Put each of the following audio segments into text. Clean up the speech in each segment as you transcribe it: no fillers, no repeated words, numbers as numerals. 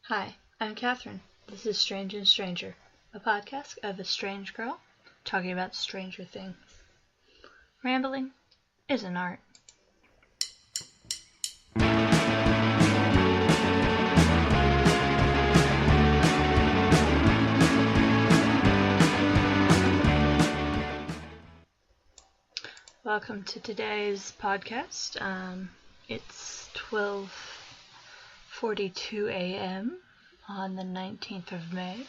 Hi, I'm Catherine. This is Strange and Stranger, a podcast of a strange girl talking about stranger things. Rambling is an art. Welcome to today's podcast. It's 12:42 a.m. on the 19th of May,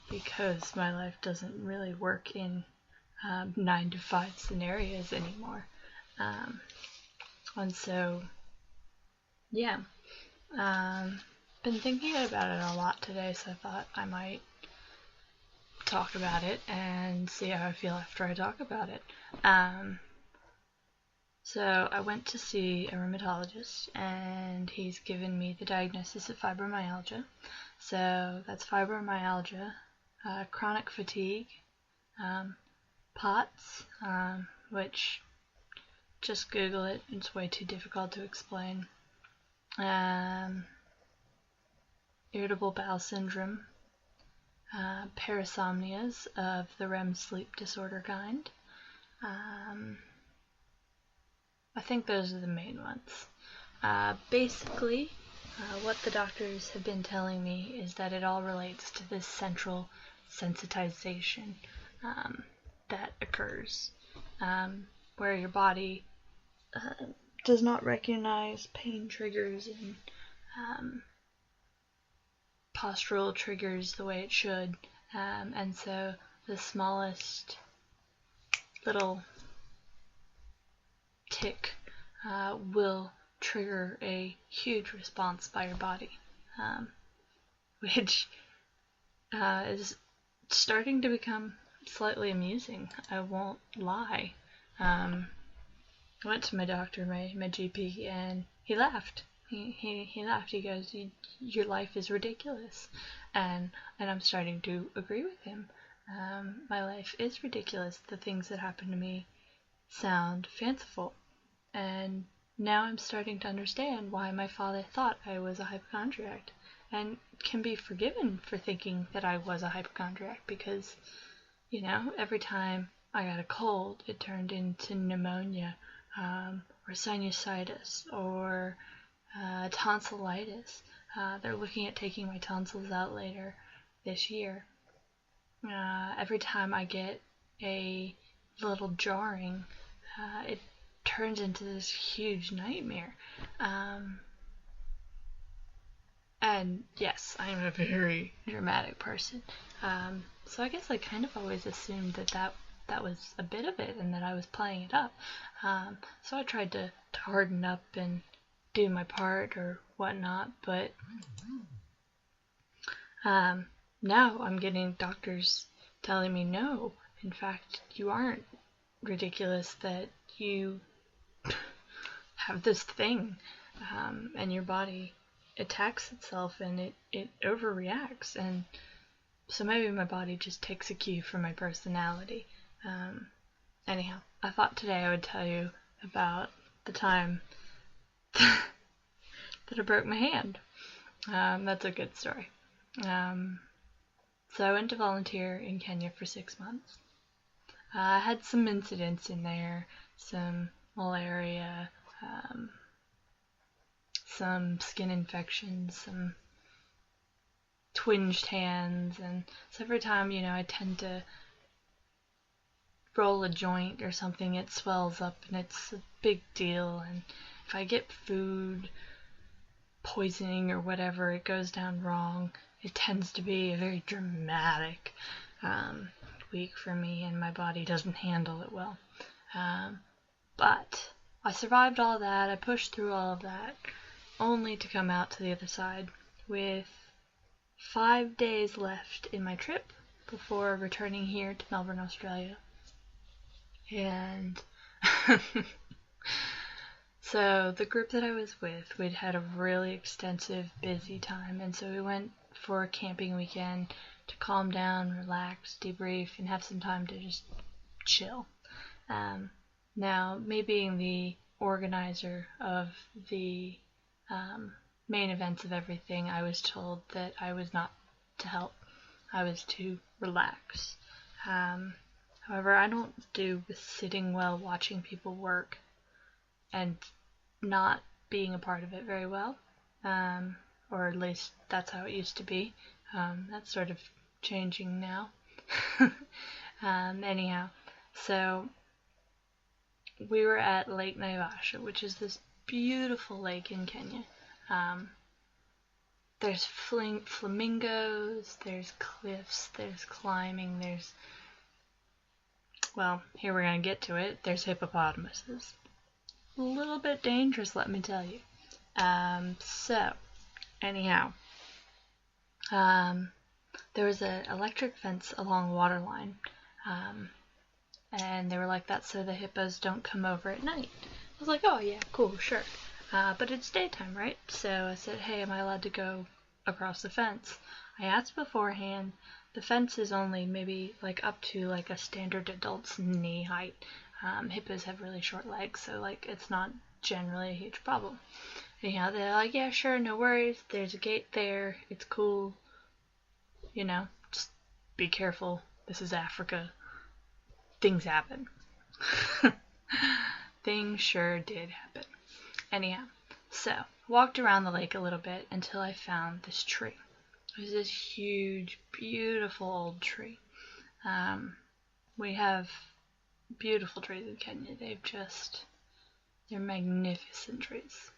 because my life doesn't really work in 9 to 5 scenarios anymore. And so, yeah, been thinking about it a lot today, so I thought I might talk about it and see how I feel after I talk about it. So I went to see a rheumatologist, and he's given me the diagnosis of fibromyalgia. So that's fibromyalgia, chronic fatigue, POTS, which just Google it, it's way too difficult to explain, irritable bowel syndrome, parasomnias of the REM sleep disorder kind. I think those are the main ones. Basically, what the doctors have been telling me is that it all relates to this central sensitization that occurs, where your body does not recognize pain triggers and postural triggers the way it should, and so the smallest little tick will trigger a huge response by your body, which is starting to become slightly amusing. I won't lie. I went to my doctor, my GP, and he laughed. He laughed. He goes, "Your life is ridiculous," and I'm starting to agree with him. My life is ridiculous. The things that happen to me sound fanciful, and now I'm starting to understand why my father thought I was a hypochondriac, and can be forgiven for thinking that I was a hypochondriac, because, every time I got a cold, it turned into pneumonia, or sinusitis, or tonsillitis. They're looking at taking my tonsils out later this year. Every time I get a little jarring, it turns into this huge nightmare. And yes, I'm a very dramatic person. So I guess I kind of always assumed that was a bit of it, and that I was playing it up. So I tried to harden up and do my part or whatnot, but now I'm getting doctors telling me, no, in fact, you aren't ridiculous, that you have this thing, and your body attacks itself, and it overreacts, and so maybe my body just takes a cue from my personality. Anyhow, I thought today I would tell you about the time that I broke my hand. That's a good story. So I went to volunteer in Kenya for 6 months. I had some incidents in there, some malaria, some skin infections, some twinged hands, and so every time, I tend to roll a joint or something, it swells up, and it's a big deal, and if I get food poisoning or whatever, it goes down wrong, it tends to be a very dramatic week for me, and my body doesn't handle it well. But I survived all that, I pushed through all of that, only to come out to the other side with 5 days left in my trip before returning here to Melbourne, Australia. And so the group that I was with, we'd had a really extensive, busy time, and so we went for a camping weekend to calm down, relax, debrief, and have some time to just chill. Now, me being the organizer of the main events of everything, I was told that I was not to help. I was to relax. However, I don't do with sitting well watching people work and not being a part of it very well. Or at least that's how it used to be. That's sort of changing now. Anyhow, so we were at Lake Naivasha, which is this beautiful lake in Kenya. There's flamingos, there's cliffs, there's climbing, well, here we're going to get to it, there's hippopotamuses. A little bit dangerous, let me tell you. Anyhow, there was an electric fence along waterline, and they were like, that's so the hippos don't come over at night. I was like, oh yeah, cool, sure. But it's daytime, right? So I said, hey, am I allowed to go across the fence? I asked beforehand. The fence is only maybe like up to like a standard adult's knee height. Hippos have really short legs, so like it's not generally a huge problem. Anyhow, they're like, yeah, sure, no worries. There's a gate there. It's cool. You know, just be careful. This is Africa. Things happen. Things sure did happen. Anyhow, so walked around the lake a little bit until I found this tree. It was this huge, beautiful old tree. We have beautiful trees in Kenya. They're magnificent trees.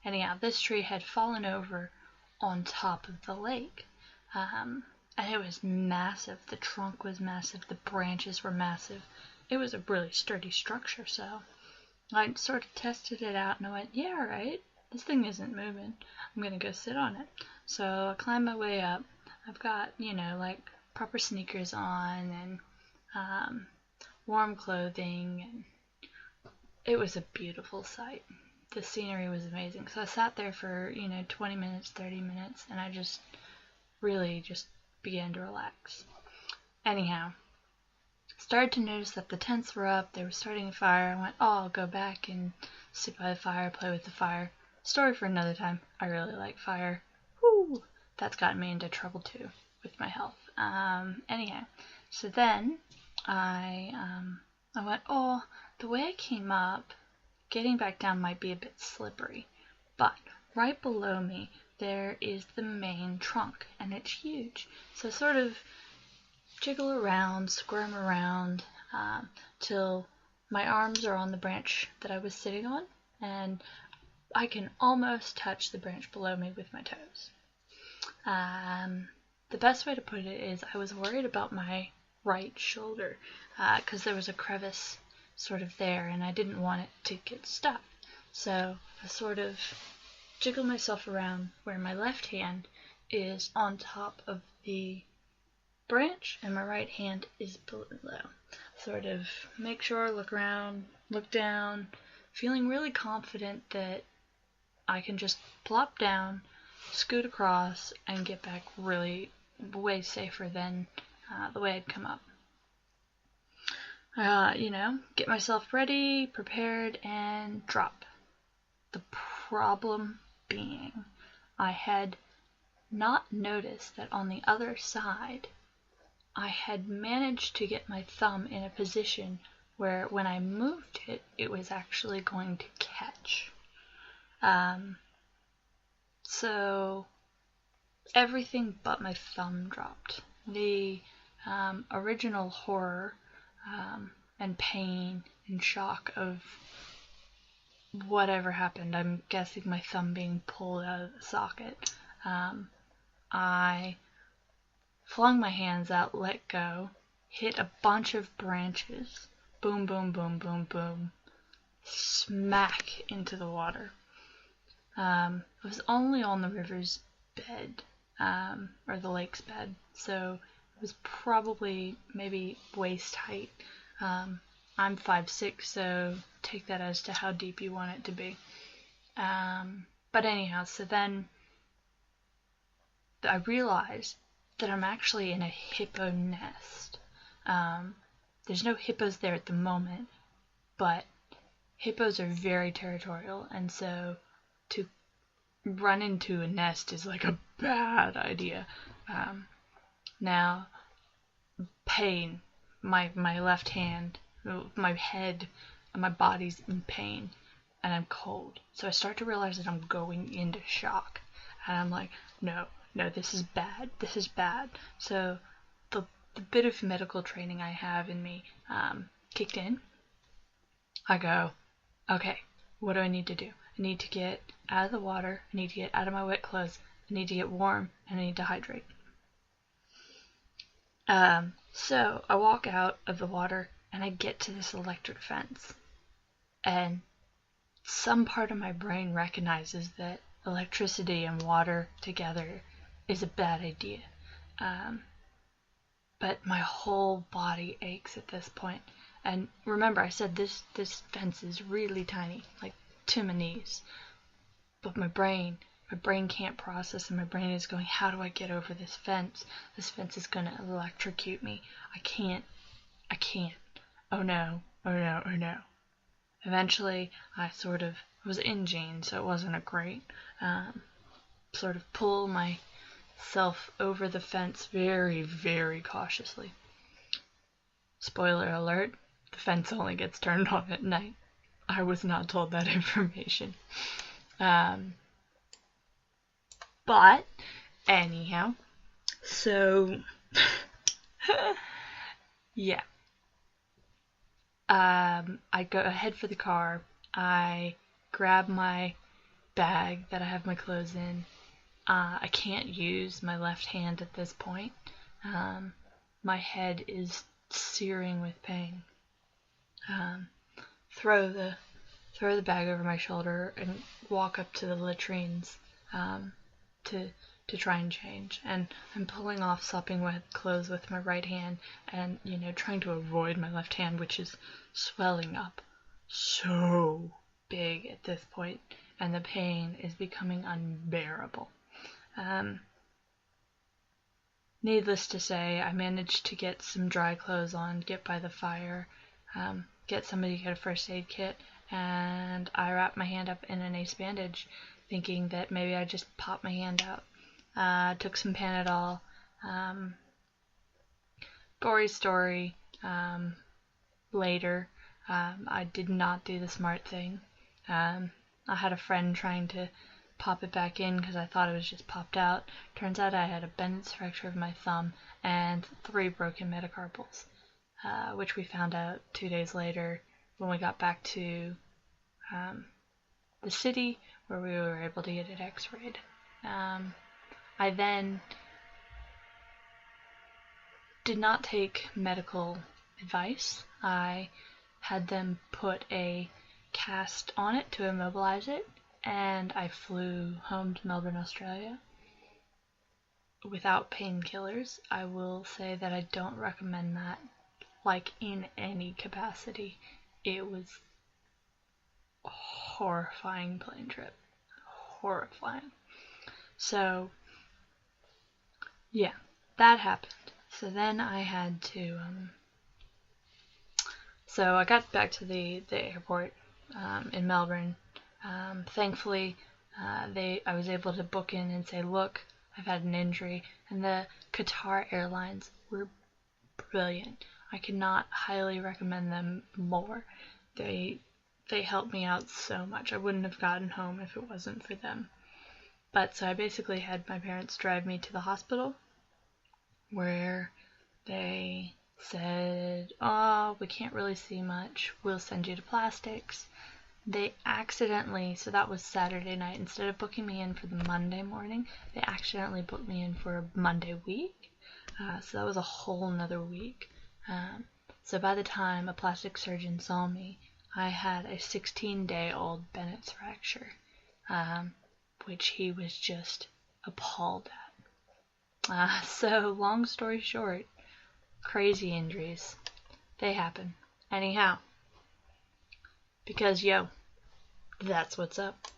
Anyhow, this tree had fallen over on top of the lake. And it was massive. The trunk was massive. The branches were massive. It was a really sturdy structure, so I sort of tested it out and I went, yeah, all right, this thing isn't moving. I'm going to go sit on it. So I climbed my way up. I've got, like proper sneakers on and warm clothing, and it was a beautiful sight. The scenery was amazing. So I sat there for, 20 minutes, 30 minutes, and I just really just began to relax. Anyhow, started to notice that the tents were up, they were starting a fire. I went, oh, I'll go back and sit by the fire, play with the fire. Story for another time. I really like fire. Woo! That's gotten me into trouble too with my health. Anyhow, so then I went, oh, the way I came up, getting back down might be a bit slippery, but right below me there is the main trunk, and it's huge. So sort of jiggle around, squirm around, till my arms are on the branch that I was sitting on, and I can almost touch the branch below me with my toes. The best way to put it is I was worried about my right shoulder, because there was a crevice sort of there, and I didn't want it to get stuck. So I sort of jiggle myself around where my left hand is on top of the branch and my right hand is below. Sort of make sure, look around, look down, feeling really confident that I can just plop down, scoot across, and get back really way safer than the way I'd come up. Get myself ready, prepared, and drop. The problem being, I had not noticed that on the other side, I had managed to get my thumb in a position where when I moved it, it was actually going to catch. So everything but my thumb dropped. The original horror and pain and shock of whatever happened, I'm guessing my thumb being pulled out of the socket, I flung my hands out, let go, hit a bunch of branches, boom, boom, boom, boom, boom, smack into the water. It was only on the river's bed, or the lake's bed, so it was probably maybe waist height. I'm 5'6", so take that as to how deep you want it to be. But anyhow, so then I realized that I'm actually in a hippo nest. There's no hippos there at the moment, but hippos are very territorial, and so to run into a nest is like a bad idea. Now, pain, my left hand, my head, my body's in pain, and I'm cold. So I start to realize that I'm going into shock, and I'm like, no, this is bad. So the bit of medical training I have in me kicked in. I go, okay, what do I need to do? I need to get out of the water, I need to get out of my wet clothes, I need to get warm, and I need to hydrate. So I walk out of the water and I get to this electric fence. And some part of my brain recognizes that electricity and water together is a bad idea. But my whole body aches at this point. And remember, I said this fence is really tiny, like to my knees. But my brain can't process, and my brain is going, how do I get over this fence? This fence is going to electrocute me. I can't. Oh no. Eventually, I was in jeans, so it wasn't a great, sort of pull myself over the fence very, very cautiously. Spoiler alert, the fence only gets turned on at night. I was not told that information. But anyhow, so yeah. I go ahead for the car. I grab my bag that I have my clothes in. I can't use my left hand at this point. My head is searing with pain. Throw the bag over my shoulder and walk up to the latrines to try and change. And I'm pulling off sopping wet clothes with my right hand and, trying to avoid my left hand, which is swelling up so big at this point, and the pain is becoming unbearable. Needless to say, I managed to get some dry clothes on, get by the fire, get somebody to get a first aid kit, and I wrapped my hand up in an ace bandage, thinking that maybe I'd just pop my hand out. Took some Panadol. Gory story. Later, I did not do the smart thing. I had a friend trying to pop it back in because I thought it was just popped out. Turns out I had a Bennett's fracture of my thumb and 3 broken metacarpals, which we found out 2 days later when we got back to the city, where we were able to get it x-rayed. I then did not take medical advice. I had them put a cast on it to immobilize it, and I flew home to Melbourne, Australia without painkillers. I will say that I don't recommend that, like, in any capacity. It was a horrifying plane trip. Horrifying. So, yeah, that happened. So then I had to, so I got back to the airport in Melbourne. Thankfully, I was able to book in and say, look, I've had an injury, and the Qatar Airlines were brilliant. I cannot highly recommend them more. They helped me out so much. I wouldn't have gotten home if it wasn't for them. But so I basically had my parents drive me to the hospital, where they said, oh, we can't really see much, we'll send you to plastics. They accidentally, so that was Saturday night, instead of booking me in for the Monday morning, they accidentally booked me in for a Monday week. So that was a whole nother week. So by the time a plastic surgeon saw me, I had a 16-day-old Bennett's fracture, which he was just appalled at. So long story short, crazy injuries. They happen. Anyhow. Because, that's what's up.